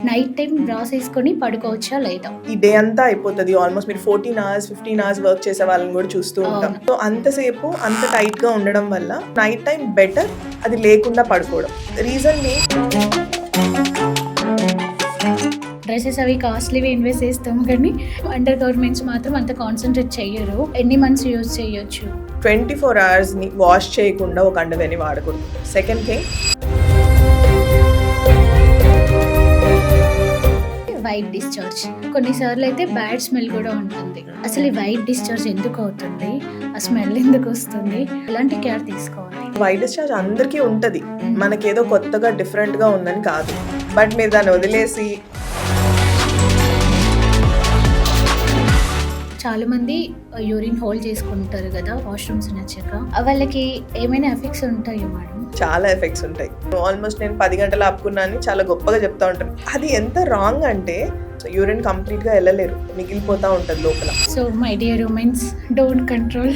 Night time brass వేసుకొని పడుకోవచ్చా లేదా? ఈ డే అంతా అయిపోతుంది. ఆల్మోస్ట్ మీరు 14 hours 15 hours వర్క్ చేసే వాళ్ళని కూడా చూస్తూ ఉంటాం. సో అంతసేపు అంత టైట్ గా ఉండడం వల్ల నైట్ టైం బెటర్ అది లేకుండా పడుకోవడం. రీజన్ డ్రెస్సెస్ అవి కాస్ట్లీవి ఇన్వెస్ట్ చేస్తాం కానీ అండర్ గవర్నమెంట్స్ మాత్రం అంత కాన్సన్ట్రేట్ చెయ్యరు. ఎన్ని మంత్స్ యూజ్ చేయొచ్చు? 24 hours ని వాష్ చేయకుండా ఒక అండర్వేర్ని వాడకూడదు. Second thing, white discharge. కొన్నిసార్లు అయితే బ్యాడ్ స్మెల్ కూడా ఉంటుంది. అసలు ఈ వైట్ డిశ్చార్జ్ ఎందుకు అవుతుంది, ఆ స్మెల్ ఎందుకు వస్తుంది, ఎలాంటి కేర్ తీసుకోవాలి? వైట్ డిశ్చార్జ్ అందరికీ ఉంటుంది, మనకేదో కొత్తగా డిఫరెంట్గా ఉందని కాదు. బట్ మీరు దాన్ని వదిలేసి చాలా మంది యూరిన్ హోల్డ్ చేసుకుంటారు కదా వాష్రూమ్స్ నచ్చాక, వాళ్ళకి ఏమైనా ఎఫెక్ట్స్ ఉంటాయో మేడం? చాలా ఎఫెక్ట్స్ ఉంటాయి. ఆల్మోస్ట్ నేను 10 గంటలు ఆపుకున్నాను చాలా గొప్పగా చెప్తా ఉంటాను. అది ఎంత రాంగ్ అంటే యూరిన్ కంప్లీట్గా వెళ్ళలేరు, మిగిలిపోతూ ఉంటుంది లోపల. So my dear women's, don't control.